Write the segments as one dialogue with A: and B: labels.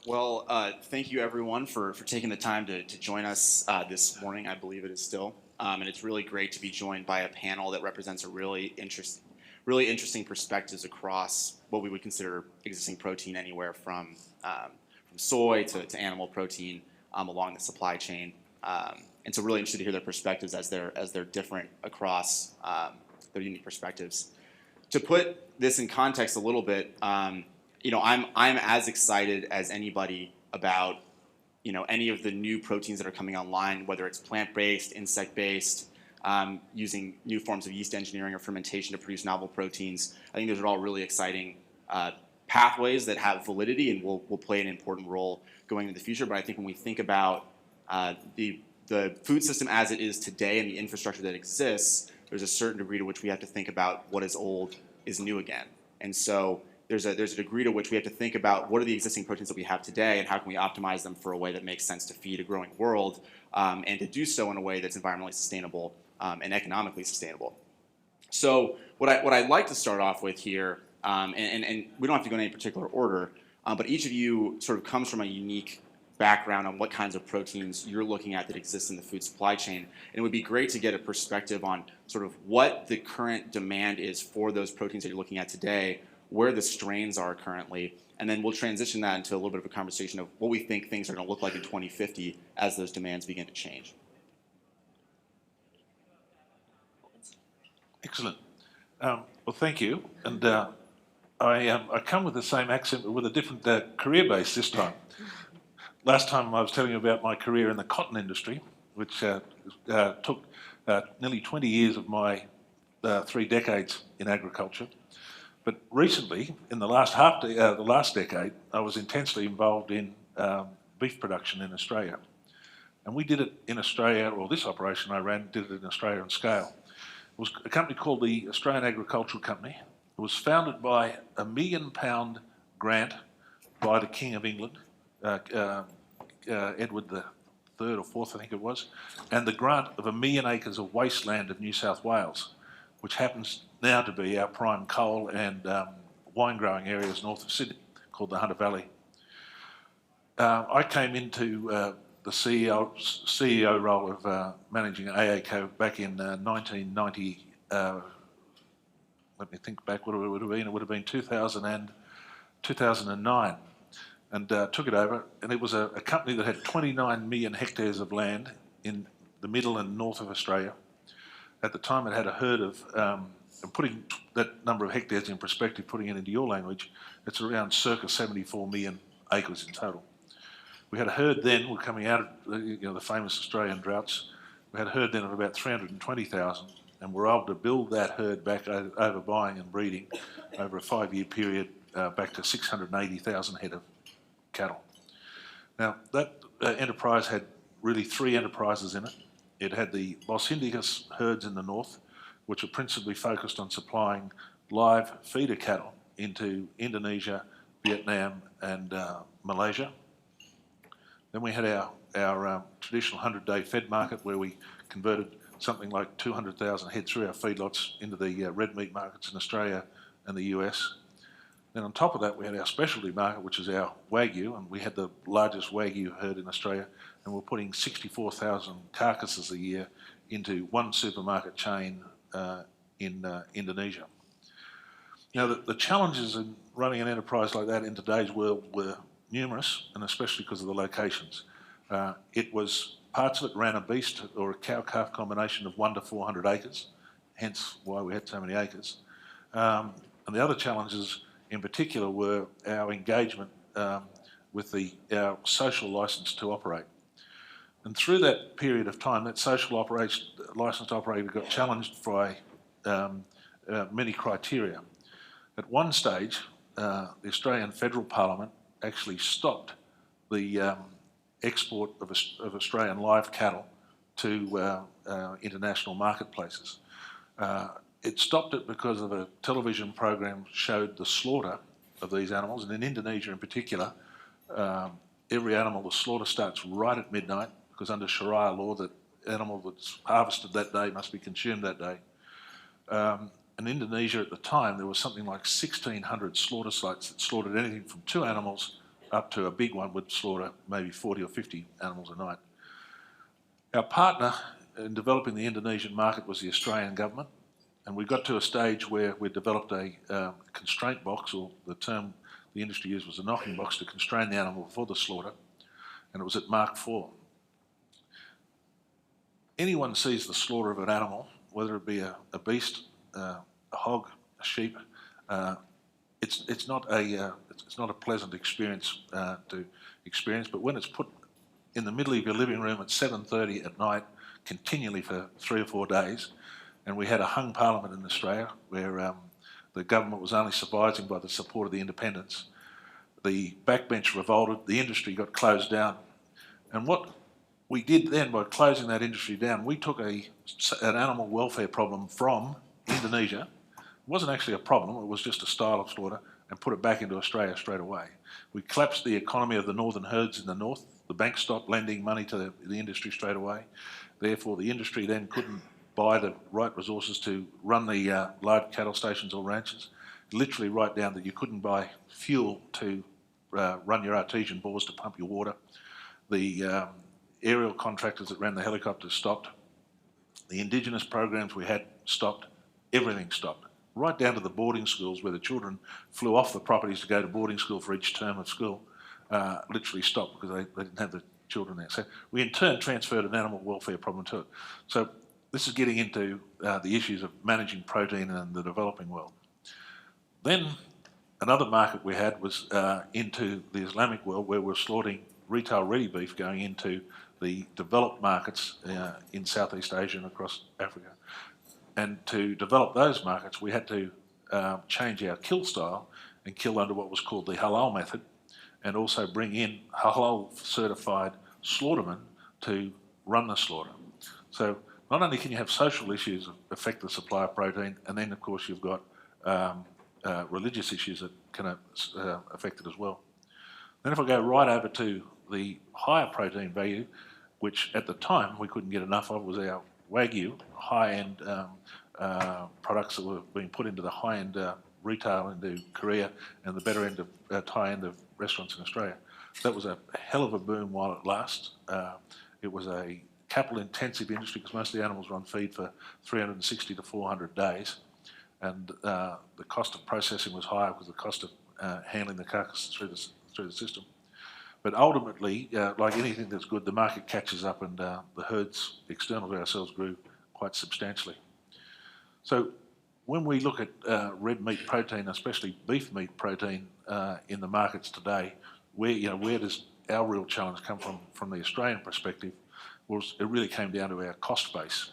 A: Well, thank you everyone for taking the time to join us this morning. I believe it is still, and it's really great to be joined by a panel that represents a really interesting perspectives across what we would consider existing protein, anywhere from soy to animal protein along the supply chain. And so, really interested to hear their perspectives as they're different across their unique perspectives. To put this in context a little bit, I'm as excited as anybody about any of the new proteins that are coming online, whether it's plant-based, insect-based, using new forms of yeast engineering or fermentation to produce novel proteins. I think those are all really exciting pathways that have validity and will play an important role going into the future. But I think when we think about the food system as it is today and the infrastructure that exists, there's a certain degree to which we have to think about what is old is new again. And so there's a degree to which we have to think about what are the existing proteins that we have today and how can we optimize them for a way that makes sense to feed a growing world, and to do so in a way that's environmentally sustainable and economically sustainable. So what I'd like to start off with here, and we don't have to go in any particular order, but each of you sort of comes from a unique background on what kinds of proteins you're looking at that exist in the food supply chain. And it would be great to get a perspective on sort of what the current demand is for those proteins that you're looking at today, where the strains are currently, and then we'll transition that into a little bit of a conversation of what we think things are going to look like in 2050 as those demands begin to change.
B: Excellent. Well, thank you. And I come with the same accent, but with a different career base this time. Last time I was telling you about my career in the cotton industry, which took nearly 20 years of my 3 decades in agriculture. But recently, in the last the last decade, I was intensely involved in beef production in Australia. And we did it in Australia, or this operation I ran did it in Australia on scale. It was a company called the Australian Agricultural Company. It was founded by a £1 million grant by the King of England, Edward the Third or Fourth, I think it was, and the grant of 1 million acres of wasteland of New South Wales, which happens now to be our prime coal and wine growing areas north of Sydney, called the Hunter Valley. I came into the CEO role of managing AACO back in 1990. Let me think back what it would have been. It would have been 2009. And took it over, and it was a company that had 29 million hectares of land in the middle and north of Australia. At the time, it had a herd of, putting that number of hectares in perspective, putting it into your language, it's around circa 74 million acres in total. We had a herd then, we're coming out of the famous Australian droughts, we had a herd then of about 320,000, and we're able to build that herd back over buying and breeding over a 5-year period back to 680,000 head of cattle. Now, that enterprise had really 3 enterprises in it. It had the Bos Indicus herds in the north, which are principally focused on supplying live feeder cattle into Indonesia, Vietnam, and Malaysia. Then we had our traditional 100-day fed market, where we converted something like 200,000 head through our feedlots into the red meat markets in Australia and the US. Then on top of that, we had our specialty market, which is our Wagyu, and we had the largest Wagyu herd in Australia, and we're putting 64,000 carcasses a year into one supermarket chain in Indonesia. Now, the challenges in running an enterprise like that in today's world were numerous, and especially because of the locations. It was, parts of it ran a beast or a cow-calf combination of 1 to 400 acres, hence why we had so many acres. And the other challenges in particular were our engagement with our social licence to operate. And through that period of time, that social licence to operate got challenged by many criteria. At one stage, the Australian Federal Parliament actually stopped the export of Australian live cattle to international marketplaces. It stopped it because of a television program showed the slaughter of these animals, and in Indonesia in particular, every animal, the slaughter starts right at midnight, because under Sharia law, the animal that's harvested that day must be consumed that day. In Indonesia at the time, there was something like 1,600 slaughter sites that slaughtered anything from 2 animals up to a big one would slaughter maybe 40 or 50 animals a night. Our partner in developing the Indonesian market was the Australian government, and we got to a stage where we developed a constraint box, or the term the industry used was a knocking box, to constrain the animal before the slaughter, and it was at Mark 4. Anyone sees the slaughter of an animal, whether it be a beast, a hog, a sheep, it's not a pleasant experience to experience. But when it's put in the middle of your living room at 7:30 at night, continually for 3 or 4 days, and we had a hung parliament in Australia where the government was only surviving by the support of the independents. The backbench revolted, the industry got closed down, and what we did then by closing that industry down, we took an animal welfare problem from Indonesia. It wasn't actually a problem, it was just a style of slaughter, and put it back into Australia straight away. We collapsed the economy of the northern herds in the north. The bank stopped lending money to the industry straight away. Therefore, the industry then couldn't buy the right resources to run the large cattle stations or ranches. Literally right down that you couldn't buy fuel to run your artesian bores to pump your water. The aerial contractors that ran the helicopters stopped. The indigenous programs we had stopped. Everything stopped. Right down to the boarding schools where the children flew off the properties to go to boarding school for each term of school, literally stopped because they didn't have the children there. So we in turn transferred an animal welfare problem to it. So this is getting into the issues of managing protein in the developing world. Then another market we had was into the Islamic world, where we're slaughtering retail ready beef going into the developed markets in Southeast Asia and across Africa. And to develop those markets, we had to change our kill style and kill under what was called the halal method, and also bring in halal certified slaughtermen to run the slaughter. So not only can you have social issues that affect the supply of protein, and then of course you've got religious issues that can affect it as well. Then if I go right over to the higher protein value, which at the time we couldn't get enough of, was our Wagyu, high-end products that were being put into the high-end retail into Korea and the better end of high-end of restaurants in Australia. That was a hell of a boom while it lasted. It was a capital-intensive industry because most of the animals were on feed for 360 to 400 days, and the cost of processing was higher because the cost of handling the carcass through the system. But ultimately, like anything that's good, the market catches up, and the herds external to ourselves grew quite substantially. So when we look at red meat protein, especially beef meat protein in the markets today, where does our real challenge come from the Australian perspective? Well, it really came down to our cost base.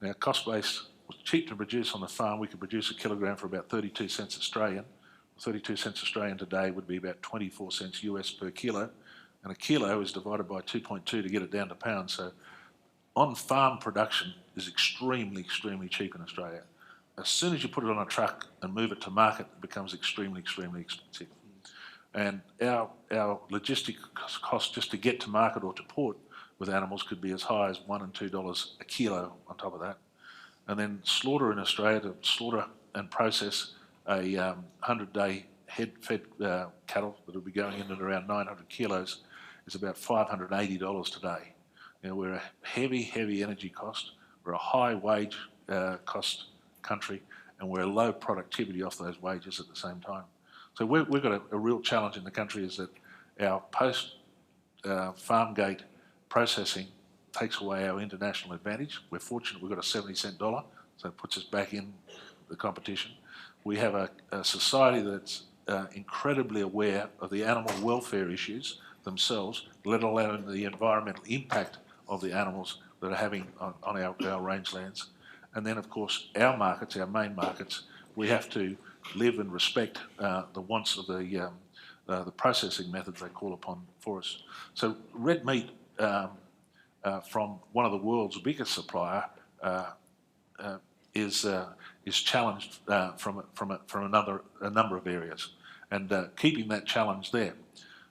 B: Now, our cost base was cheap to produce on the farm. We could produce a kilogram for about 32 cents Australian. 32 cents Australian today would be about 24 cents US per kilo, and a kilo is divided by 2.2 to get it down to pounds. So on-farm production is extremely, extremely cheap in Australia. As soon as you put it on a truck and move it to market, it becomes extremely, extremely expensive. And our logistic cost just to get to market or to port with animals could be as high as $1 and $2 a kilo on top of that. And then slaughter in Australia, to slaughter and process a 100-day head-fed cattle that will be going in at around 900 kilos is about $580 today. We're a heavy, heavy energy cost, we're a high wage cost country, and we're low productivity off those wages at the same time. So we've got a real challenge in the country, is that our post-farm gate processing takes away our international advantage. We're fortunate we've got a 70-cent dollar, so it puts us back in the competition. We have a society that's incredibly aware of the animal welfare issues themselves, let alone the environmental impact of the animals that are having on our rangelands. And then, of course, our markets, our main markets, we have to live and respect the wants of the processing methods they call upon for us. So red meat from one of the world's biggest supplier is challenged from a number of areas, and keeping that challenge there.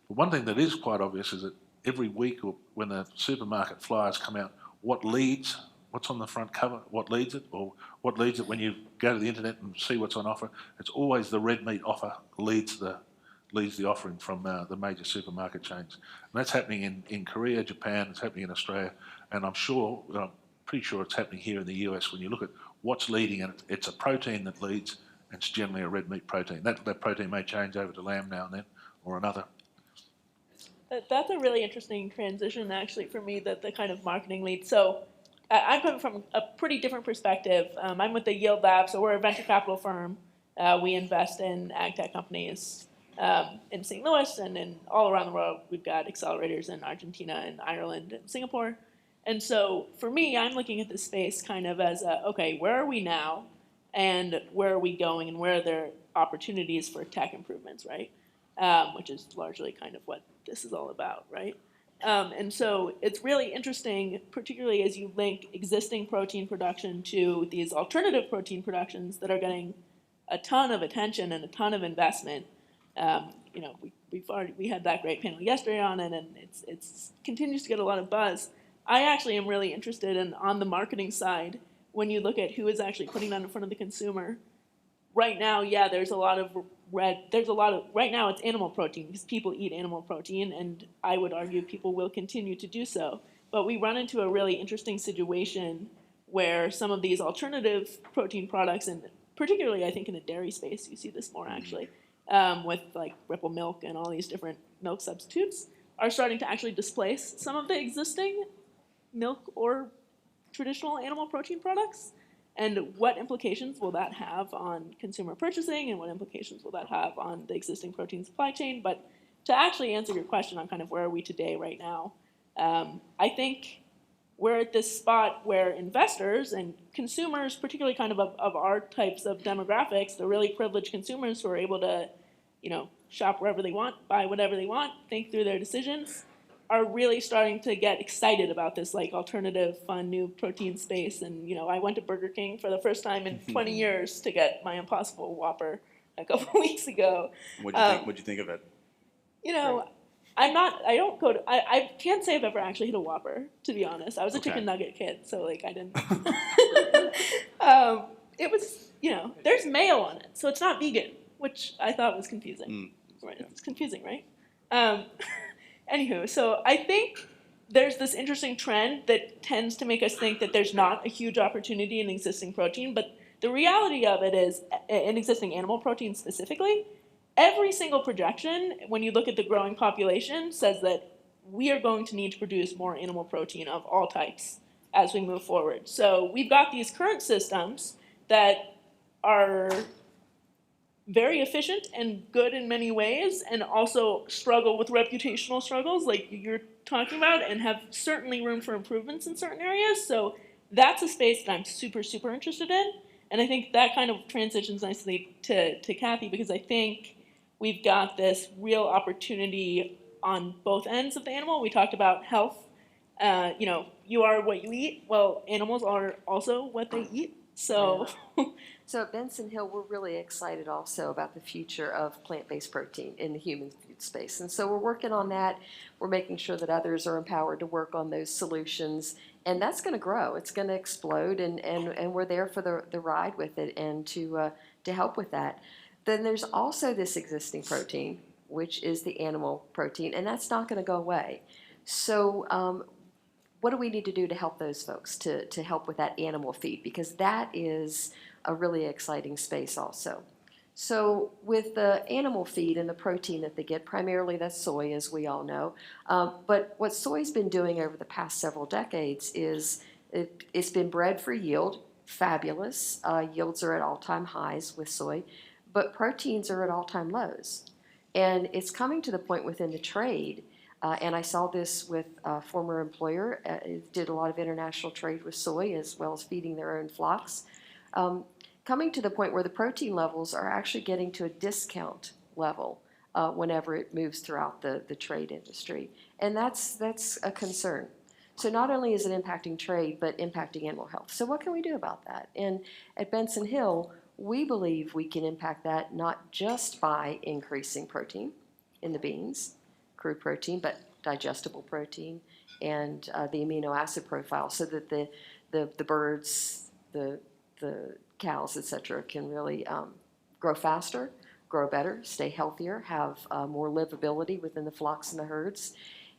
B: But one thing that is quite obvious is that every week, or when the supermarket flyers come out, what's on the front cover, what leads it, or what leads it when you go to the internet and see what's on offer, it's always the red meat offer leads the leads the offering from the major supermarket chains. And that's happening in Korea, Japan, it's happening in Australia, and I'm pretty sure it's happening here in the US. When you look at what's leading, and it's a protein that leads, and it's generally a red meat protein. That protein may change over to lamb now and then, or another.
C: That's a really interesting transition, actually, for me, that the kind of marketing lead. So I'm coming from a pretty different perspective. I'm with the Yield Lab, so we're a venture capital firm. We invest in ag tech companies in St. Louis and in all around the world. We've got accelerators in Argentina and Ireland and Singapore. And so for me, I'm looking at this space kind of as, okay, where are we now and where are we going and where are there opportunities for tech improvements, right? Which is largely kind of what this is all about, right? And so it's really interesting, particularly as you link existing protein production to these alternative protein productions that are getting a ton of attention and a ton of investment. We had that great panel yesterday on it, and it's continues to get a lot of buzz. I actually am really interested in on the marketing side when you look at who is actually putting that in front of the consumer. Right now, yeah, right now it's animal protein because people eat animal protein, and I would argue people will continue to do so. But we run into a really interesting situation where some of these alternative protein products, and particularly I think in the dairy space, you see this more actually, with like Ripple milk and all these different milk substitutes, are starting to actually displace some of the existing milk or traditional animal protein products. And what implications will that have on consumer purchasing, and what implications will that have on the existing protein supply chain? But to actually answer your question on kind of where are we today right now, I think we're at this spot where investors and consumers, particularly kind of our types of demographics, the really privileged consumers who are able to, shop wherever they want, buy whatever they want, think through their decisions, are really starting to get excited about this like alternative, fun, new protein space. And I went to Burger King for the first time in 20 years to get my Impossible Whopper a couple weeks ago.
A: What'd you think of it?
C: I can't say I've ever actually hit a Whopper, to be honest. I was a chicken nugget kid, so like I didn't. It was, there's mayo on it, so it's not vegan, which I thought was confusing. Right? It's confusing, right? Anywho, so I think there's this interesting trend that tends to make us think that there's not a huge opportunity in existing protein, but the reality of it is, in existing animal protein specifically, every single projection, when you look at the growing population, says that we are going to need to produce more animal protein of all types as we move forward. So we've got these current systems that are very efficient and good in many ways, and also struggle with reputational struggles like you're talking about, and have certainly room for improvements in certain areas. So that's a space that I'm super, super interested in. And I think that kind of transitions nicely to Kathy, because I think we've got this real opportunity on both ends of the animal. We talked about health. You are what you eat. Well, animals are also what they eat. So,
D: So at Benson Hill, we're really excited also about the future of plant-based protein in the human food space. And so we're working on that. We're making sure that others are empowered to work on those solutions. And that's going to grow. It's going to explode, and we're there for the ride with it and to help with that. Then there's also this existing protein, which is the animal protein, and that's not going to go away. So what do we need to do to help those folks to help with that animal feed? Because that is a really exciting space also. So with the animal feed and the protein that they get, primarily that's soy, as we all know. But what soy's been doing over the past several decades is it's been bred for yield, fabulous. Yields are at all-time highs with soy, but proteins are at all-time lows. And it's coming to the point within the trade, and I saw this with a former employer, did a lot of international trade with soy as well as feeding their own flocks. Coming to the point where the protein levels are actually getting to a discount level whenever it moves throughout the trade industry. And that's a concern. So not only is it impacting trade, but impacting animal health. So what can we do about that? And at Benson Hill, we believe we can impact that not just by increasing protein in the beans, crude protein, but digestible protein and the amino acid profile, so that the birds, the cows, etc., can really grow faster, grow better, stay healthier, have more livability within the flocks and the herds.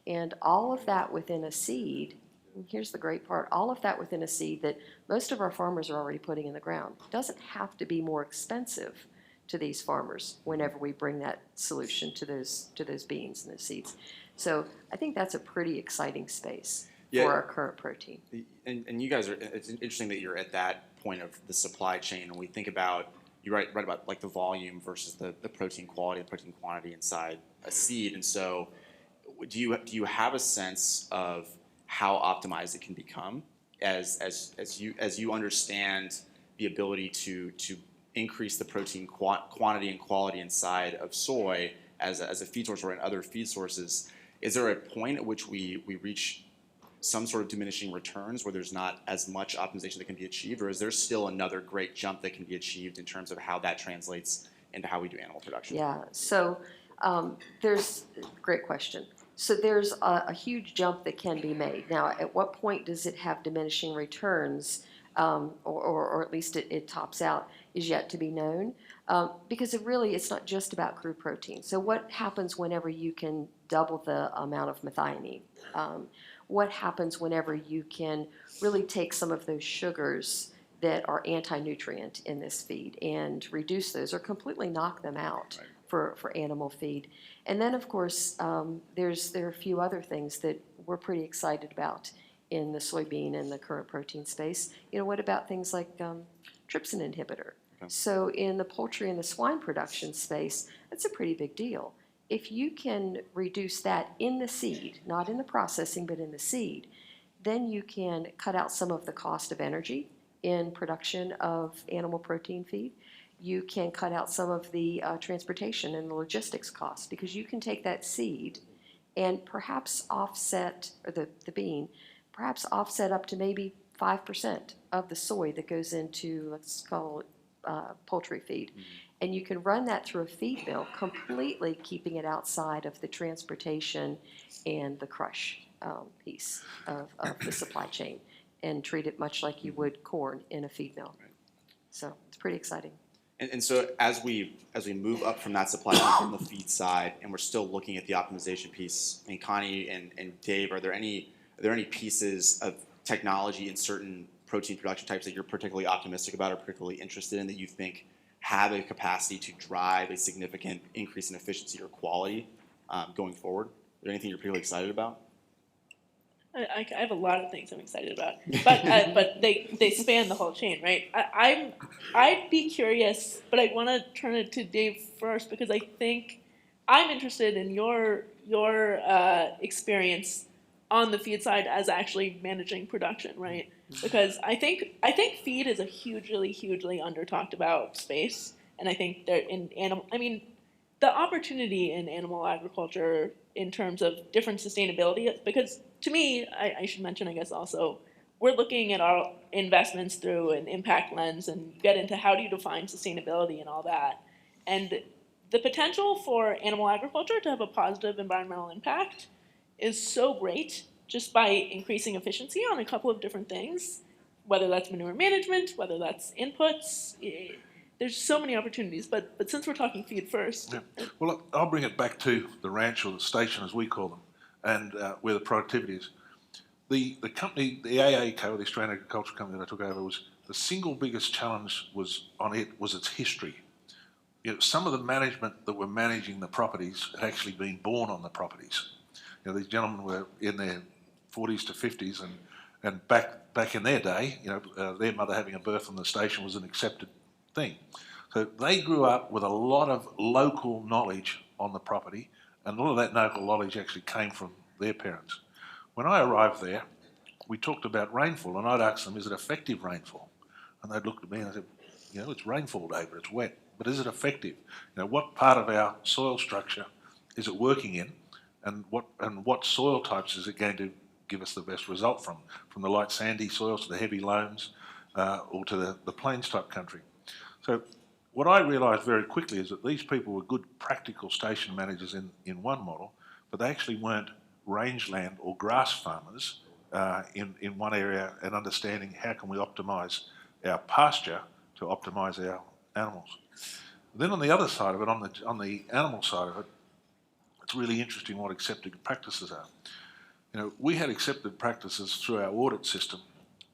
D: And all of that within a seed, and here's the great part, all of that within a seed that most of our farmers are already putting in the ground. It doesn't have to be more expensive to these farmers whenever we bring that solution to those beans and those seeds. So I think that's a pretty exciting space for our current protein.
A: And you guys are, it's interesting that you're at that point of the supply chain. When we think about, you write about like the volume versus the protein quality and protein quantity inside a seed. And so do you have a sense of how optimized it can become as you understand the ability to increase the protein quantity and quality inside of soy as a feed source or in other feed sources? Is there a point at which we reach some sort of diminishing returns where there's not as much optimization that can be achieved, or is there still another great jump that can be achieved in terms of how that translates into how we do animal production?
D: Yeah, so there's, great question. So there's a huge jump that can be made. Now, at what point does it have diminishing returns, or at least it tops out, is yet to be known. Because it's not just about crude protein. So what happens whenever you can double the amount of methionine? What happens whenever you can really take some of those sugars that are anti-nutrient in this feed and reduce those or completely knock them out for animal feed? And then, of course, there are a few other things that we're pretty excited about in the soybean and the current protein space. What about things like trypsin inhibitor? Okay. So in the poultry and the swine production space, that's a pretty big deal. If you can reduce that in the seed, not in the processing, but in the seed, then you can cut out some of the cost of energy in production of animal protein feed. You can cut out some of the transportation and the logistics costs, because you can take that seed and perhaps offset, or the bean, perhaps offset up to maybe 5% of the soy that goes into, let's call it, poultry feed. Mm-hmm. And you can run that through a feed mill, completely keeping it outside of the transportation and the crush piece of the supply chain, and treat it much like you would corn in a feed mill. Right. So it's pretty exciting.
A: And so as we move up from that supply chain from the feed side, and we're still looking at the optimization piece, and Connie and Dave, are there any pieces of technology in certain protein production types that you're particularly optimistic about or particularly interested in that you think have a capacity to drive a significant increase in efficiency or quality going forward? Is there anything you're particularly excited about?
C: I have a lot of things I'm excited about, but they span the whole chain, right? I'd be curious, but I want to turn it to Dave first, because I think I'm interested in your experience on the feed side as actually managing production, right? Because I think feed is a hugely under talked about space, and I think the opportunity in animal agriculture in terms of different sustainability, because to me, I should mention, I guess also, we're looking at our investments through an impact lens and get into how do you define sustainability and all that. And the potential for animal agriculture to have a positive environmental impact is so great just by increasing efficiency on a couple of different things, whether that's manure management, whether that's inputs. There's so many opportunities, but since we're talking feed first.
B: Yeah. Well, I'll bring it back to the ranch, or the station as we call them, and where the productivity is. The company, the AACO, the Australian Agricultural Company that I took over, was the single biggest challenge was its history. Some of the management that were managing the properties had actually been born on the properties. These gentlemen were in their 40s to 50s, and back in their day, their mother having a birth on the station was an accepted thing. So they grew up with a lot of local knowledge on the property, and a lot of that local knowledge actually came from their parents. When I arrived there, we talked about rainfall, and I'd ask them, is it effective rainfall? And they'd look at me and I said, it's rainfall, David, it's wet, but is it effective? What part of our soil structure is it working in, and what soil types is it going to give us the best result from the light sandy soils to the heavy loams, or to the plains type country? So what I realised very quickly is that these people were good practical station managers in one model, but they actually weren't rangeland or grass farmers in one area, and understanding how can we optimise our pasture to optimise our animals. Then on the other side of it, on the animal side of it, it's really interesting what accepted practices are. You know, we had accepted practices through our audit system,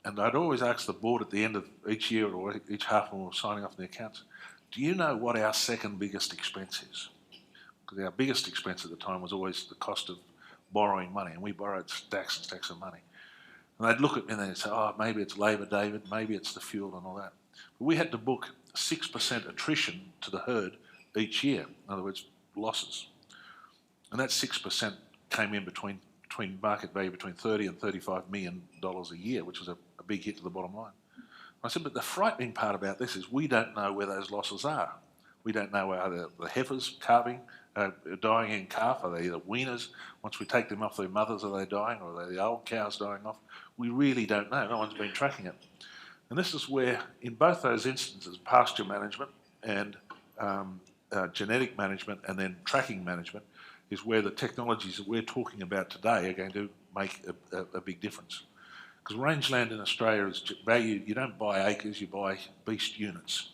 B: and I'd always ask the board at the end of each year or each half when we were signing off the accounts, do you know what our second biggest expense is? Because our biggest expense at the time was always the cost of borrowing money, and we borrowed stacks and stacks of money. And they'd look at me and they'd say, oh, maybe it's labour, David, maybe it's the fuel and all that. But we had to book 6% attrition to the herd each year, in other words, losses. And that 6% came in between market value between $30 and $35 million a year, which was a big hit to the bottom line. I said, but the frightening part about this is we don't know where those losses are. We don't know whether the heifers calving, dying in calf, are they the weaners? Once we take them off their mothers, are they dying, or are they the old cows dying off? We really don't know. No one's been tracking it. And this is where, in both those instances, pasture management and genetic management and then tracking management is where the technologies that we're talking about today are going to make a big difference. Because rangeland in Australia is valued, you don't buy acres, you buy beast units.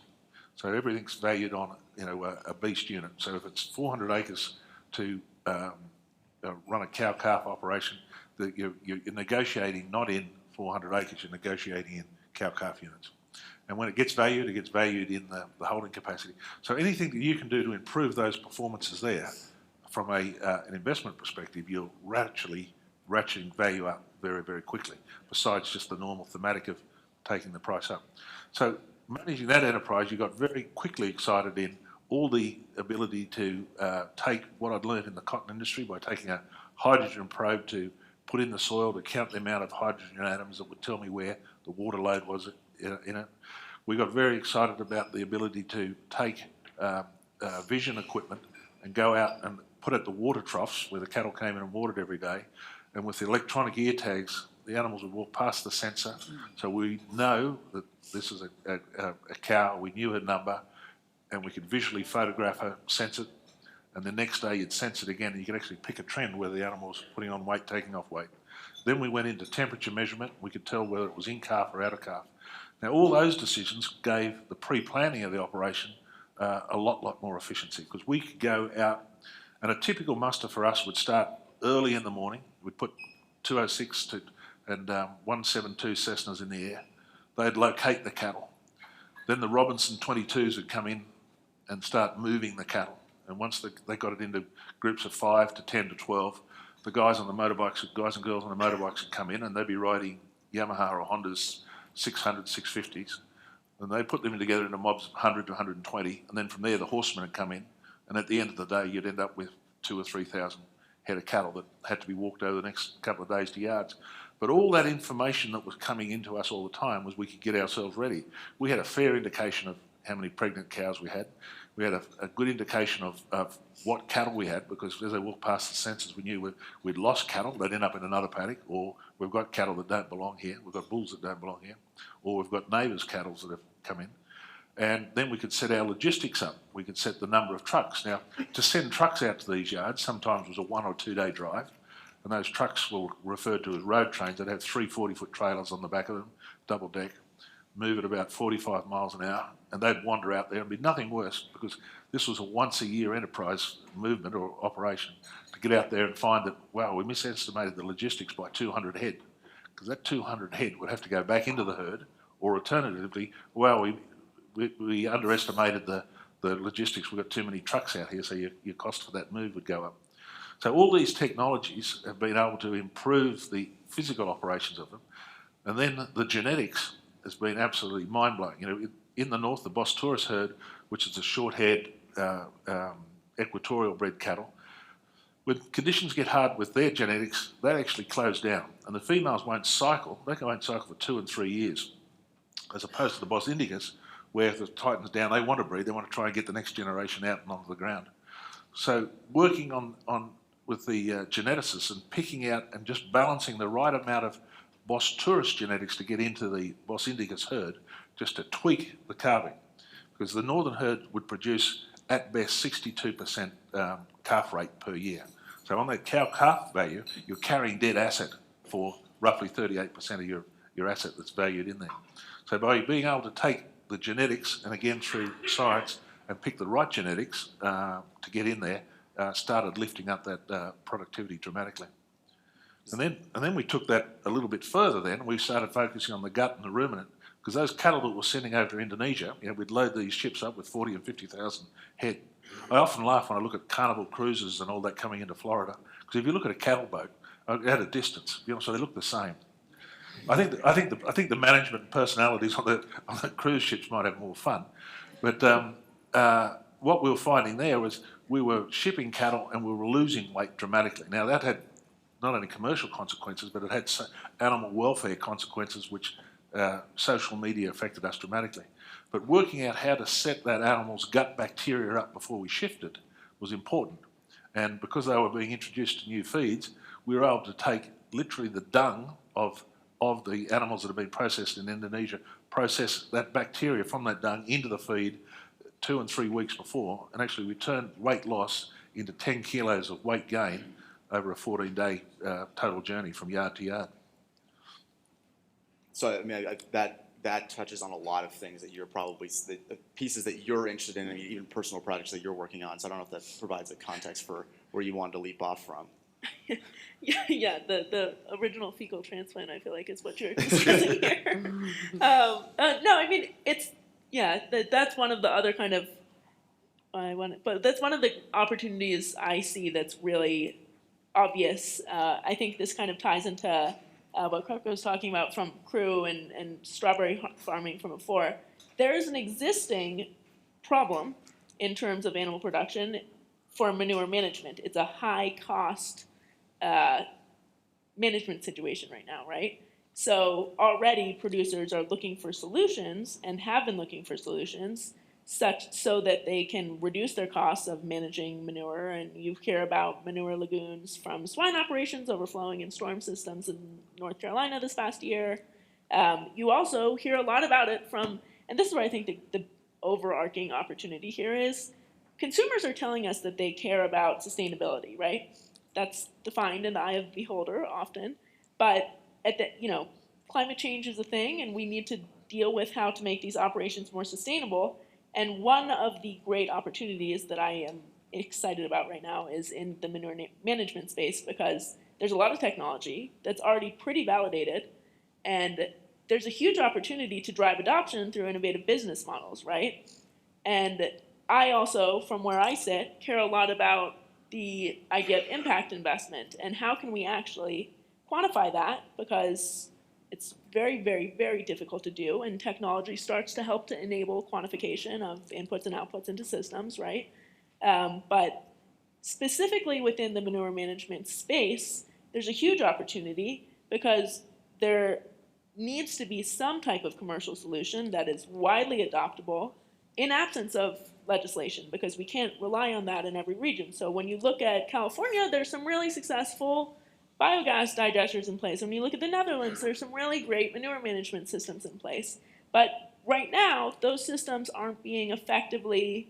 B: So everything's valued on, you know, a beast unit. So if it's 400 acres to run a cow-calf operation, that you're negotiating not in 400 acres, you're negotiating in cow-calf units. And when it gets valued in the holding capacity. So anything that you can do to improve those performances there, from an investment perspective, you're ratcheting value up very, very quickly, besides just the normal thematic of taking the price up. So managing that enterprise, you got very quickly excited in all the ability to take what I'd learned in the cotton industry by taking a hydrogen probe to put in the soil to count the amount of hydrogen atoms that would tell me where the water load was in it. We got very excited about the ability to take vision equipment and go out and put at the water troughs where the cattle came in and watered every day, and with the electronic ear tags, the animals would walk past the sensor, so we know that this is a cow, we knew her number, and we could visually photograph her, sense it, and the next day you'd sense it again, and you could actually pick a trend whether the animal was putting on weight, taking off weight. Then we went into temperature measurement, we could tell whether it was in calf or out of calf. Now all those decisions gave the pre-planning of the operation a lot more efficiency, because we could go out, and a typical muster for us would start early in the morning. We'd put 206 and 172 Cessnas in the air. They'd locate the cattle. Then the Robinson 22s would come in and start moving the cattle. And once they got it into groups of 5 to 10 to 12, the guys on the motorbikes, guys and girls on the motorbikes would come in, and they'd be riding Yamaha or Hondas 600, 650s. And they put them together into mobs of 100 to 120. And then from there, the horsemen would come in. And at the end of the day, you'd end up with 2,000 or 3,000 head of cattle that had to be walked over the next couple of days to yards. But all that information that was coming into us all the time was we could get ourselves ready. We had a fair indication of how many pregnant cows we had. We had a good indication of what cattle we had, because as they walked past the sensors, we knew we'd lost cattle, they'd end up in another paddock, or we've got cattle that don't belong here, we've got bulls that don't belong here, or we've got neighbours' cattle that have come in. And then we could set our logistics up. We could set the number of trucks. Now, to send trucks out to these yards sometimes was a 1 or 2 day drive, and those trucks were referred to as road trains. They'd have 3 40-foot trailers on the back of them, double deck, move at about 45 miles an hour, and they'd wander out there and be nothing worse, because this was a once a year enterprise movement or operation, to get out there and find that, wow, we misestimated the logistics by 200 head, because that 200 head would have to go back into the herd, or alternatively, well, we underestimated the logistics. We've got too many trucks out here, so your cost for that move would go up. So all these technologies have been able to improve the physical operations of them. And then the genetics has been absolutely mind-blowing. You know, in the north, the Bos Taurus herd, which is a short-haired equatorial bred cattle, when conditions get hard with their genetics, they actually close down. And the females won't cycle. They won't cycle for 2 and 3 years, as opposed to the Bos Indicus, where if it tightens down, they want to breed, they want to try and get the next generation out and onto the ground. So working on with the geneticists and picking out and just balancing the right amount of Bos Taurus genetics to get into the Bos Indicus herd, just to tweak the calving. Because the northern herd would produce, at best, 62% calf rate per year. So on that cow-calf value, you're carrying dead asset for roughly 38% of your asset that's valued in there. So by being able to take the genetics, and again through science, and picked the right genetics to get in there, started lifting up that productivity dramatically. And then we took that a little bit further then. We started focusing on the gut and the ruminant, because those cattle that were sending over to Indonesia, we'd load these ships up with 40 and 50,000 head. I often laugh when I look at Carnival cruises and all that coming into Florida, because if you look at a cattle boat at a distance, so they look the same. I think the management personalities on the cruise ships might have more fun, but what we were finding there was we were shipping cattle and we were losing weight dramatically. Now that had not only commercial consequences, but it had animal welfare consequences, which social media affected us dramatically. But working out how to set that animal's gut bacteria up before we shifted was important. And because they were being introduced to new feeds, we were able to take literally the dung of the animals that have been processed in Indonesia, process that bacteria from that dung into the feed 2 and 3 weeks before, and actually we turned weight loss into 10 kilos of weight gain over a 14-day total journey from yard to yard.
A: So I mean, that touches on a lot of things that you're probably, the pieces that you're interested in, and even personal projects that you're working on. So I don't know if that provides a context for where you wanted to leap off from.
C: Yeah, the original fecal transplant, I feel like, is what you're discussing here. No, I mean, that's one of the other kind of, but that's one of the opportunities I see that's really obvious. I think this kind of ties into what Krupke was talking about from Crew and strawberry farming from before. There is an existing problem in terms of animal production for manure management. It's a high cost management situation right now, right? So already producers are looking for solutions and have been looking for solutions so that they can reduce their costs of managing manure. And you hear about manure lagoons from swine operations overflowing in storm systems in North Carolina this past year. You also hear a lot about it from, and this is where I think the overarching opportunity here is, consumers are telling us that they care about sustainability, right? That's defined in the eye of the beholder often, but climate change is a thing, and we need to deal with how to make these operations more sustainable. And one of the great opportunities that I am excited about right now is in the manure management space, because there's a lot of technology that's already pretty validated, and there's a huge opportunity to drive adoption through innovative business models, right? And I also, from where I sit, care a lot about the idea of impact investment and how can we actually quantify that, because it's very, very, very difficult to do, and technology starts to help to enable quantification of inputs and outputs into systems, right? But specifically within the manure management space, there's a huge opportunity because there needs to be some type of commercial solution that is widely adoptable in absence of legislation, because we can't rely on that in every region. So when you look at California, there's some really successful biogas digesters in place. When you look at the Netherlands, there's some really great manure management systems in place. But right now, those systems aren't being effectively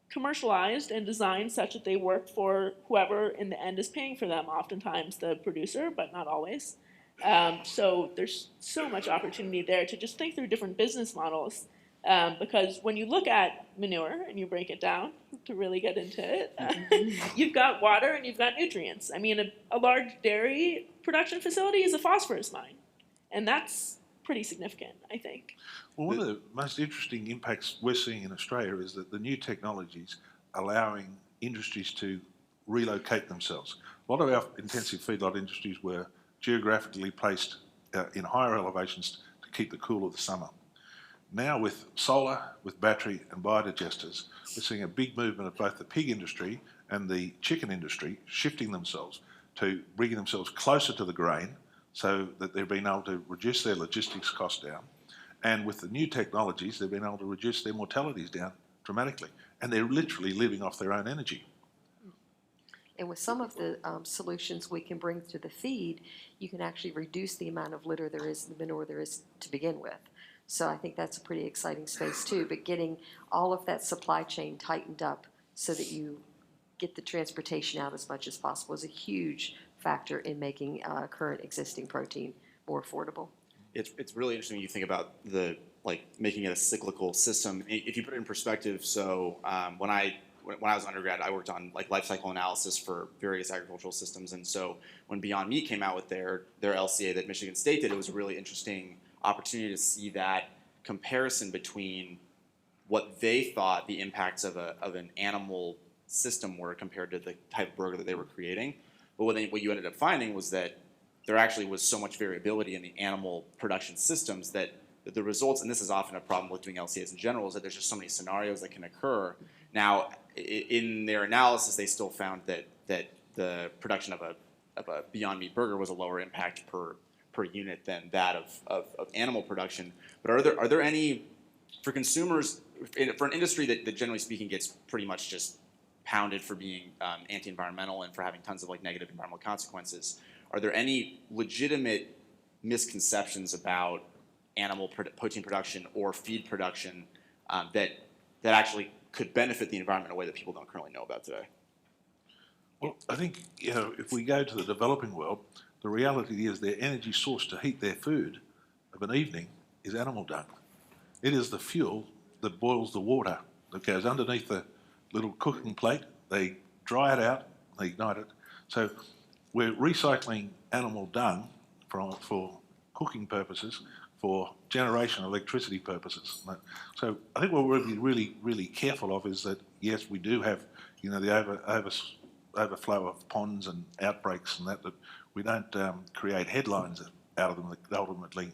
C: commercialized and designed such that they work for whoever in the end is paying for them, oftentimes the producer, but not always. So there's so much opportunity there to just think through different business models. Because when you look at manure and you break it down to really get into it, you've got water and you've got nutrients. I mean, a large dairy production facility is a phosphorus mine, and that's pretty significant, I think.
B: Well, one of the most interesting impacts we're seeing in Australia is that the new technologies allowing industries to relocate themselves. A lot of our intensive feedlot industries were geographically placed in higher elevations to keep the cool of the summer. Now with solar, with battery and biodigesters, we're seeing a big movement of both the pig industry and the chicken industry shifting themselves to bringing themselves closer to the grain so that they've been able to reduce their logistics costs down. And with the new technologies, they've been able to reduce their mortalities down dramatically. And they're literally living off their own energy.
D: And with some of the solutions we can bring to the feed, you can actually reduce the amount of litter there is, the manure there is to begin with. So I think that's a pretty exciting space too, but getting all of that supply chain tightened up so that you get the transportation out as much as possible is a huge factor in making current existing protein more affordable.
A: It's really interesting when you think about the like making it a cyclical system. If you put it in perspective, so when I was an undergrad, I worked on like life cycle analysis for various agricultural systems, and so when Beyond Meat came out with their LCA that Michigan State did, it was a really interesting opportunity to see that comparison between what they thought the impacts of an animal system were compared to the type of burger that they were creating. But what you ended up finding was that there actually was so much variability in the animal production systems that the results, and this is often a problem with doing LCAs in general, is that there's just so many scenarios that can occur. Now, in their analysis, they still found that the production of a Beyond Meat burger was a lower impact per unit than that of animal production. But are there any, for consumers, for an industry that generally speaking gets pretty much just pounded for being anti-environmental and for having tons of like negative environmental consequences, are there any legitimate misconceptions about animal protein production or feed production that actually could benefit the environment in a way that people don't currently know about today?
B: Well, I think, if we go to the developing world, the reality is their energy source to heat their food of an evening is animal dung. It is the fuel that boils the water that goes underneath the little cooking plate. They dry it out, they ignite it. So we're recycling animal dung for cooking purposes, for generation of electricity purposes. So I think what we're really, really careful of is that, yes, we do have, the overflow of ponds and outbreaks and that we don't create headlines out of them that ultimately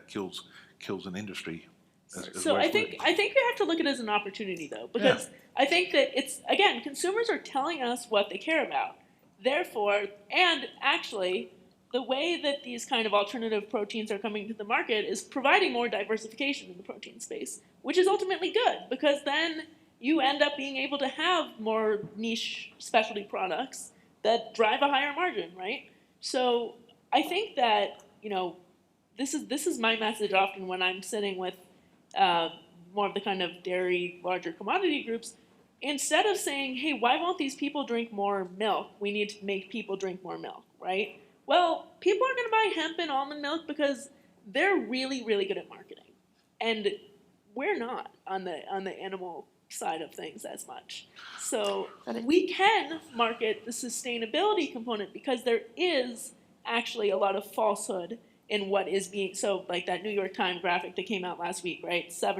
B: kills an industry.
C: So I think you have to look at it as an opportunity, though, because I think that it's, again, consumers are telling us what they care about. Therefore, and actually, the way that these kind of alternative proteins are coming to the market is providing more diversification in the protein space, which is ultimately good, because then you end up being able to have more niche specialty products that drive a higher margin, right? So I think that, this is my message often when I'm sitting with more of the kind of dairy, larger commodity groups. Instead of saying, hey, why won't these people drink more milk? We need to make people drink more milk, right? Well, people are going to buy hemp and almond milk because they're really, really good at marketing. And we're not on the animal side of things as much. So we can market the sustainability component because there is actually a lot of falsehood in what is being, so like that New York Times graphic that came out last week, right? So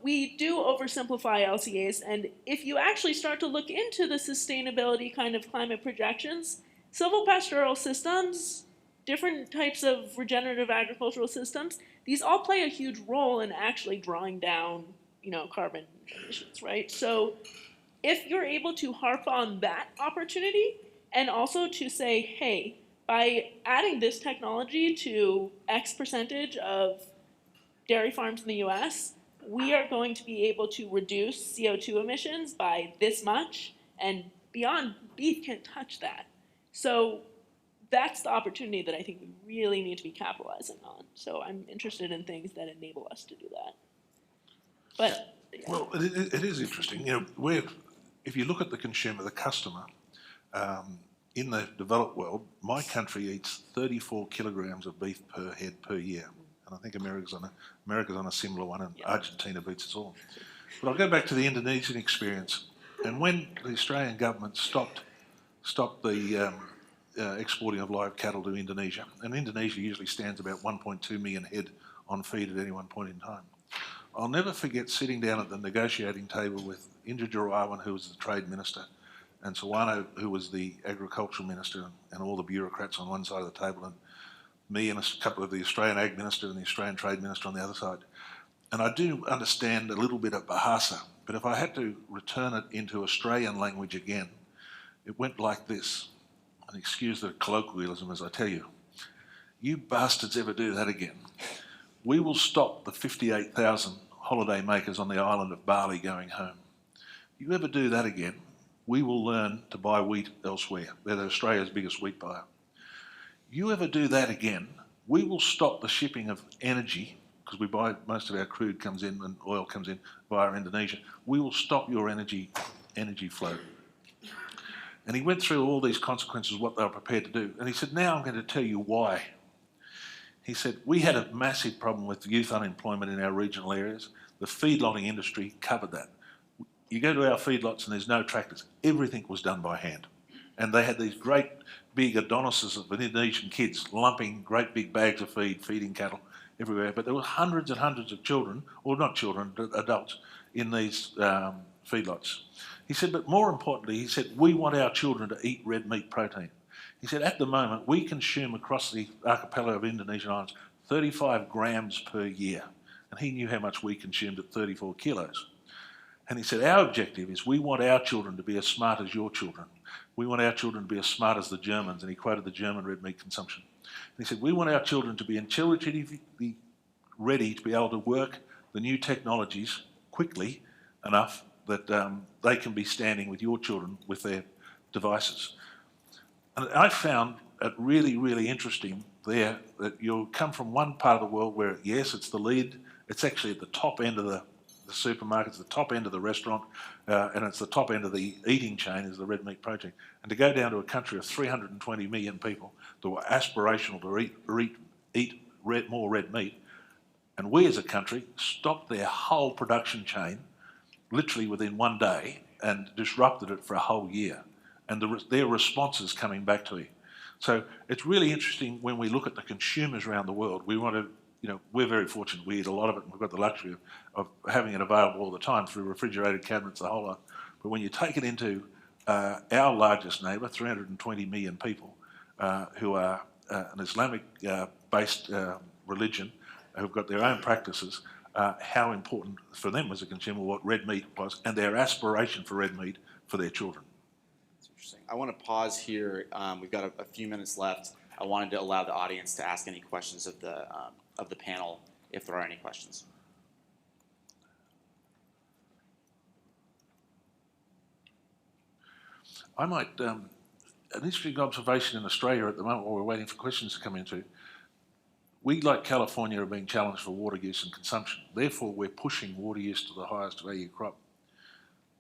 C: we do oversimplify LCAs, and if you actually start to look into the sustainability kind of climate projections, silvopastoral systems, different types of regenerative agricultural systems, these all play a huge role in actually drawing down, carbon emissions, right? So if you're able to harp on that opportunity and also to say, hey, by adding this technology to X percentage of dairy farms in the US, we are going to be able to reduce CO2 emissions by this much, and Beyond Beef can't touch that. So that's the opportunity that I think we really need to be capitalizing on. So I'm interested in things that enable us to do that. But
B: well, it is interesting. If you look at the consumer, the customer, in the developed world, my country eats 34 kilograms of beef per head per year. And I think America's on a similar one, and Argentina beats us all. But I'll go back to the Indonesian experience. And when the Australian government stopped the exporting of live cattle to Indonesia, and Indonesia usually stands about 1.2 million head on feed at any one point in time, I'll never forget sitting down at the negotiating table with Indra Jurawan, who was the trade minister, and Suwano, who was the agricultural minister, and all the bureaucrats on one side of the table, and me and a couple of the Australian Ag Minister and the Australian Trade Minister on the other side. And I do understand a little bit of Bahasa, but if I had to return it into Australian language again, it went like this. And excuse the colloquialism as I tell you, you bastards ever do that again, we will stop the 58,000 holiday makers on the island of Bali going home. You ever do that again, we will learn to buy wheat elsewhere. They're Australia's biggest wheat buyer. You ever do that again, we will stop the shipping of energy, because we buy, most of our crude comes in and oil comes in via Indonesia. We will stop your energy flow. And he went through all these consequences, what they were prepared to do. And he said, now I'm going to tell you why. He said, we had a massive problem with youth unemployment in our regional areas. The feedlotting industry covered that. You go to our feedlots and there's no tractors. Everything was done by hand. And they had these great big Adonises of Indonesian kids lumping great big bags of feed, feeding cattle everywhere. But there were hundreds and hundreds of children, or not children, adults, in these feedlots. He said, but more importantly, he said, we want our children to eat red meat protein. He said, at the moment, we consume across the archipelago of Indonesian islands 35 grams per year. And he knew how much we consumed at 34 kilos. And he said, our objective is we want our children to be as smart as your children. We want our children to be as smart as the Germans. And he quoted the German red meat consumption. And he said, we want our children to be intuitively ready to be able to work the new technologies quickly enough that they can be standing with your children with their devices. And I found it really, really interesting there that you'll come from one part of the world where, yes, it's the lead, it's actually at the top end of the supermarkets, the top end of the restaurant, and it's the top end of the eating chain is the red meat protein. And to go down to a country of 320 million people that were aspirational to eat more red meat, and we as a country stopped their whole production chain literally within one day and disrupted it for a whole year. And their responses coming back to you. So it's really interesting when we look at the consumers around the world. We want to, we're very fortunate. We eat a lot of it, and we've got the luxury of having it available all the time through refrigerated cabinets, the whole lot. But when you take it into our largest neighbour, 320 million people, who are an Islamic-based religion, who've got their own practices, how important for them as a consumer what red meat was, and their aspiration for red meat for their children.
A: I want to pause here. We've got a few minutes left. I wanted to allow the audience to ask any questions of the panel, if there are any questions.
B: I might, an interesting observation in Australia at the moment while we're waiting for questions to come into, we, like California, are being challenged for water use and consumption. Therefore, we're pushing water use to the highest value crop.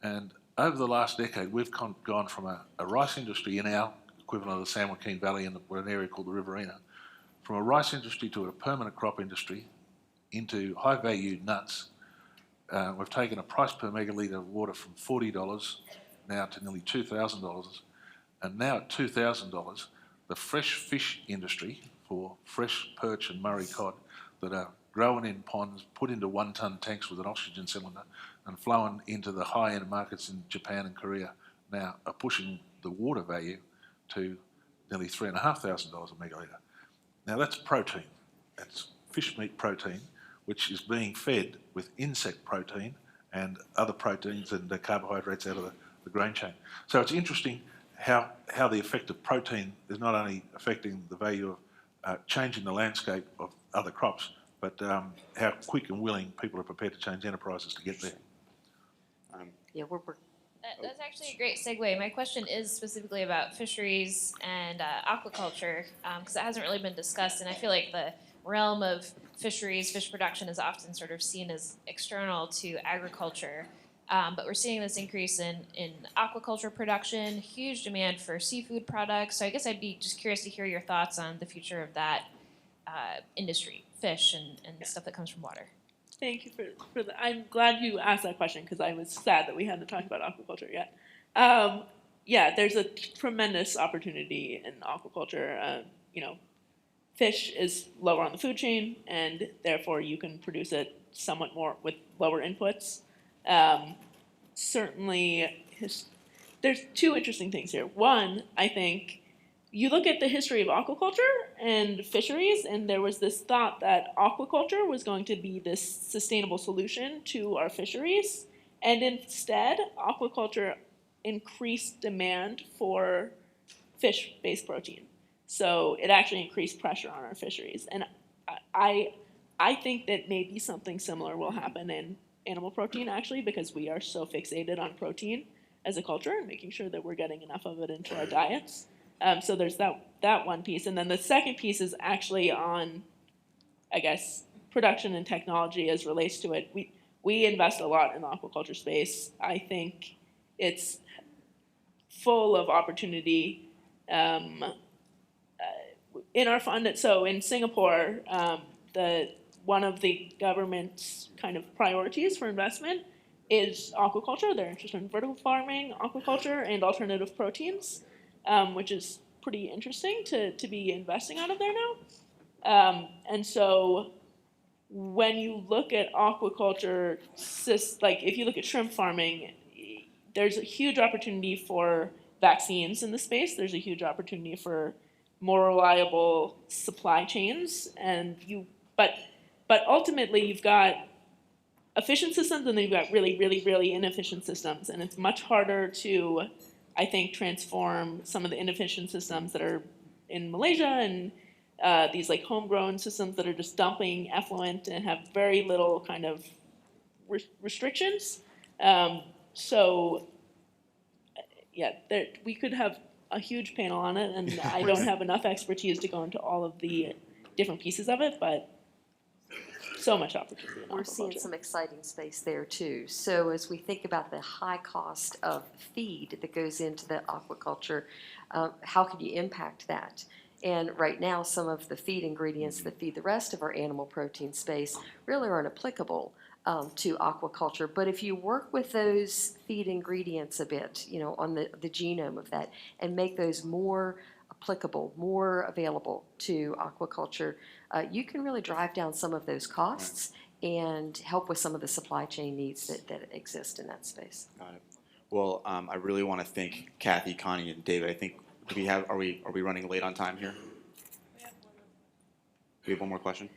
B: And over the last decade, we've gone from a rice industry in our equivalent of the San Joaquin Valley in an area called the Riverina, from a rice industry to a permanent crop industry into high-value nuts. We've taken a price per megalitre of water from $40 now to nearly $2,000. And now at $2,000, the fresh fish industry for fresh perch and Murray cod that are grown in ponds, put into 1-tonne tanks with an oxygen cylinder, and flown into the high-end markets in Japan and Korea now are pushing the water value to nearly $3,500 a megalitre. Now that's protein. That's fish meat protein, which is being fed with insect protein and other proteins and the carbohydrates out of the grain chain. So it's interesting how the effect of protein is not only affecting the value of changing the landscape of other crops, but how quick and willing people are prepared to change enterprises to get there.
D: Yeah, we're
E: That's actually a great segue. My question is specifically about fisheries and aquaculture, because it hasn't really been discussed, and I feel like the realm of fisheries, fish production is often sort of seen as external to agriculture. But we're seeing this increase in aquaculture production, huge demand for seafood products. So I guess I'd be just curious to hear your thoughts on the future of that industry, fish and stuff that comes from water.
C: Thank you for that. I'm glad you asked that question because I was sad that we hadn't talked about aquaculture yet. Yeah, there's a tremendous opportunity in aquaculture. Fish is lower on the food chain, and therefore you can produce it somewhat more with lower inputs. Certainly, there's two interesting things here. One, I think you look at the history of aquaculture and fisheries, and there was this thought that aquaculture was going to be this sustainable solution to our fisheries, and instead, aquaculture increased demand for fish-based protein. So it actually increased pressure on our fisheries. And I think that maybe something similar will happen in animal protein, actually, because we are so fixated on protein as a culture and making sure that we're getting enough of it into our diets. So there's that one piece. And then the second piece is actually on, I guess, production and technology as relates to it. We invest a lot in the aquaculture space. I think it's full of opportunity. in our fund, so in Singapore, one of the government's kind of priorities for investment is aquaculture. They're interested in vertical farming, aquaculture, and alternative proteins, which is pretty interesting to be investing out of there now. And so when you look at aquaculture, like if you look at shrimp farming, there's a huge opportunity for vaccines in the space. There's a huge opportunity for more reliable supply chains, but ultimately you've got efficient systems and then you've got really, really, really inefficient systems, and it's much harder to, I think, transform some of the inefficient systems that are in Malaysia and these like homegrown systems that are just dumping effluent and have very little kind of restrictions. So yeah, we could have a huge panel on it, and I don't have enough expertise to go into all of the different pieces of it, but so much opportunity in
D: We're seeing
C: aquaculture.
D: some exciting space there too. So as we think about the high cost of feed that goes into the aquaculture, how can you impact that? And right now, some of the feed ingredients that feed the rest of our animal protein space really aren't applicable to aquaculture. But if you work with those feed ingredients a bit, you know, on the genome of that, and make those more applicable, more available to aquaculture, you can really drive down some of those costs and help with some of the supply chain needs that exist in that space.
A: Got it. Well, I really want to thank Kathy, Connie, and David. I think are we running late on time here? Do we have one more question?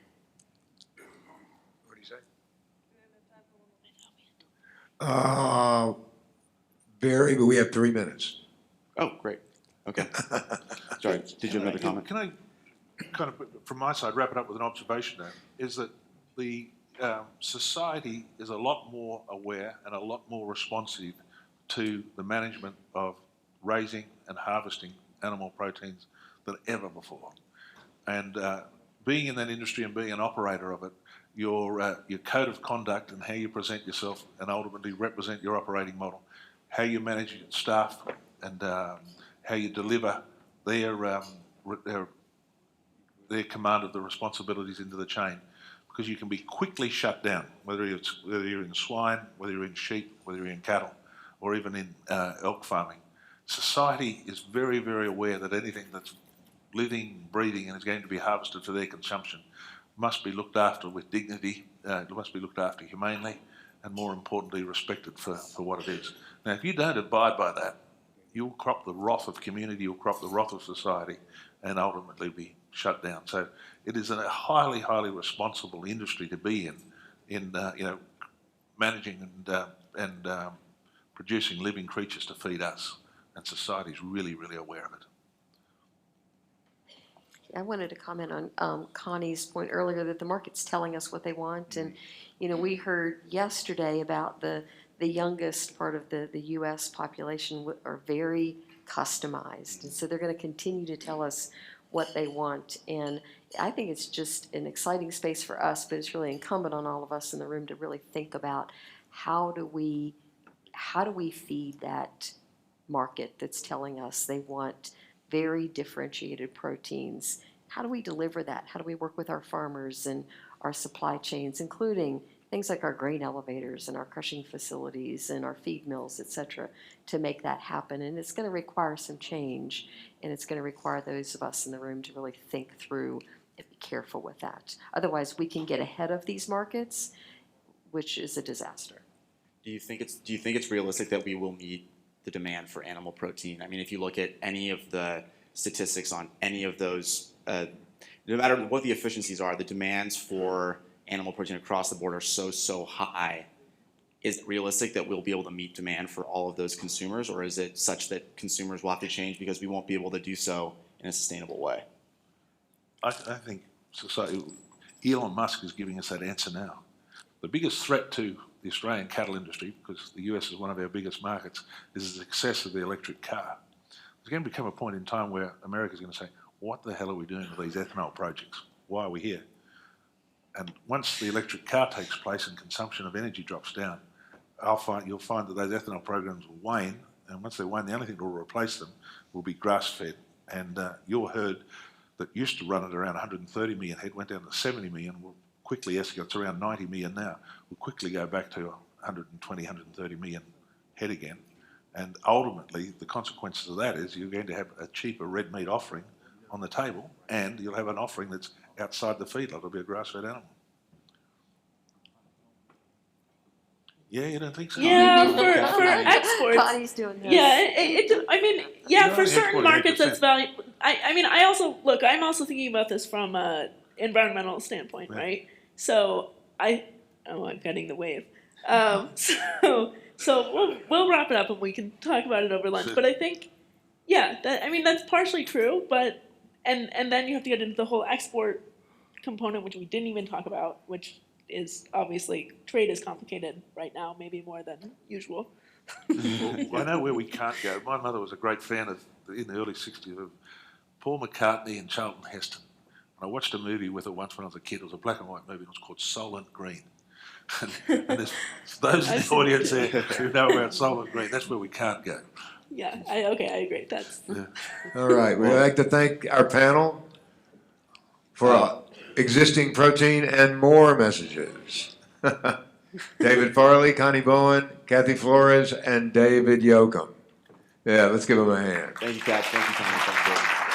F: What do you say? Very, but we have 3 minutes.
A: Oh, great. Okay. Sorry, did you have another comment?
B: Can I kind of, from my side, wrap it up with an observation though, is that the society is a lot more aware and a lot more responsive to the management of raising and harvesting animal proteins than ever before. And being in that industry and being an operator of it, your code of conduct and how you present yourself and ultimately represent your operating model, how you manage your staff and how you deliver their command of the responsibilities into the chain, because you can be quickly shut down, whether you're in swine, whether you're in sheep, whether you're in cattle, or even in elk farming. Society is very, very aware that anything that's living, breathing, and is going to be harvested for their consumption must be looked after with dignity, must be looked after humanely, and more importantly, respected for what it is. Now, if you don't abide by that, you'll crop the wrath of community, you'll crop the wrath of society, and ultimately be shut down. So it is a highly, highly responsible industry to be in you know, managing and producing living creatures to feed us. And society is really, really aware of it.
D: I wanted to comment on Connie's point earlier that the market's telling us what they want. And, you know, we heard yesterday about the youngest part of the U.S. population are very customized. And so they're going to continue to tell us what they want. And I think it's just an exciting space for us, but it's really incumbent on all of us in the room to really think about how do we feed that market that's telling us they want very differentiated proteins. How do we deliver that? How do we work with our farmers and our supply chains, including things like our grain elevators and our crushing facilities and our feed mills, et cetera, to make that happen? And it's going to require some change, and it's going to require those of us in the room to really think through and be careful with that. Otherwise, we can get ahead of these markets, which is a disaster.
A: Do you think it's realistic that we will meet the demand for animal protein? I mean, if you look at any of the statistics on any of those, no matter what the efficiencies are, the demands for animal protein across the board are so high. Is it realistic that we'll be able to meet demand for all of those consumers, or is it such that consumers will have to change because we won't be able to do so in a sustainable way?
B: I think society, Elon Musk is giving us that answer now. The biggest threat to the Australian cattle industry, because the US is one of our biggest markets, is the success of the electric car. There's going to become a point in time where America's going to say, what the hell are we doing with these ethanol projects? Why are we here? And once the electric car takes place and consumption of energy drops down, you'll find that those ethanol programs will wane, and once they wane, the only thing that will replace them will be grass-fed and your herd that used to run at around 130 million head went down to 70 million. Will quickly escalate. It's around 90 million now. Will quickly go back to 120, 130 million head again. And ultimately, the consequences of that is you're going to have a cheaper red meat offering on the table, and you'll have an offering that's outside the feedlot. It'll be a grass-fed animal. Yeah, you don't think so?
C: Yeah, for exports.
D: Connie's doing this.
C: Yeah, I mean, yeah,
B: You're
C: for
B: only
C: certain
B: exporting
C: markets
B: 8%.
C: that's valuable. I mean, I'm also thinking about this from a environmental standpoint,
B: Yeah.
C: right? So I'm getting the wave. So we'll wrap it up and we can talk about it over lunch.
B: Sure.
C: But I think, yeah, that's partially true. But and then you have to get into the whole export component, which we didn't even talk about, which is obviously trade is complicated right now, maybe more than usual.
B: Well, I know where we can't go. My mother was a great fan of, in the early 60s, of Paul McCartney and Charlton Heston. And I watched a movie with her once when I was a kid. It was a black and white movie. It was called Solent Green. And there's those in
C: I've
B: the
C: seen
B: audience
C: it.
B: there who know about Solent Green. That's where we can't go.
C: Yeah, I agree. That's
F: All right, we'd like to thank our panel for existing protein and more messages. David Farley, Connie Bowen, Kathy Flores, and David Yoakum. Yeah, let's give them a hand.
A: Thank you, Kat. Thank you, Tommy. Thank you.